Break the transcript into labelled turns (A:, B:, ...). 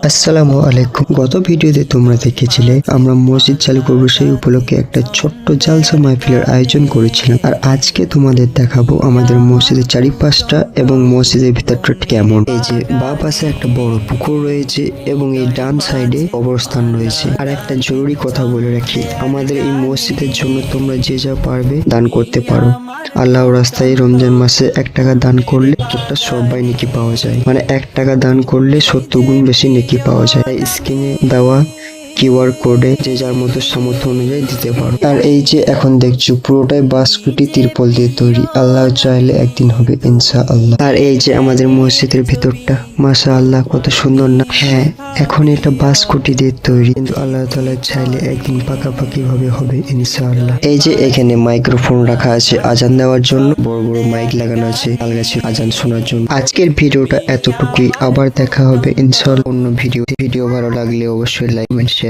A: আসসালামু আলাইকুম। গত ভিডিওতে তোমরা দেখেছিলে আমরা মসজিদ চালু করবো, সেই উপলক্ষে একটা ছোট্ট জালসা মাহফিলের আয়োজন করেছিলাম। আর আজকে তোমাদের দেখাবো আমাদের মসজিদের চারিপাশটা এবং মসজিদের ভিতরটা কেমন। এই যে বাঁ পাশে একটা বড় পুকুর রয়েছে এবং এই ডান সাইডে কবরস্থান রয়েছে। আর একটা জরুরি কথা বলে রাখি, আমাদের এই মসজিদের জন্য তোমরা যে যা পারবে দান করতে পারো। আল্লাহর রাস্তায় রমজান মাসে 1 টাকা দান করলে একটা সবাই নেকি পাওয়া যায়, মানে 1 টাকা দান করলে 70 গুণ বেশি নেকি পাওয়া যায়। তাই স্ক্রিনে দেওয়া কিউআর কোডে যে যার মতো সামর্থ্য অনুযায়ী দিতে পারো। আর এই যে এখন দেখছো পুরোটাই বাঁশকুটি তিরপল দিয়ে তৈরি, আল্লাহ চাইলে একদিন হবে ইনশাআল্লাহ। আর এই যে আমাদের মসজিদের ভেতরটা মাশাআল্লাহ কত সুন্দর না? হ্যাঁ, এখন এটা বাঁশকুটি দিয়ে তৈরি, কিন্তু আল্লাহ তাআলা চাইলে একদিন পাকাপাকি ভাবে হবে ইনশাআল্লাহ। এই যে এখানে মাইক্রোফোন রাখা আছে আজান দেওয়ার জন্য, বড় বড় মাইক লাগানো আছে তাল গাছের আজান শোনার জন্য। আজকের ভিডিওটা এতটুকুই, আবার দেখা হবে ইনশাআল্লাহ অন্য ভিডিও ভালো লাগলে অবশ্যই লাইক কমেন্ট শেয়ার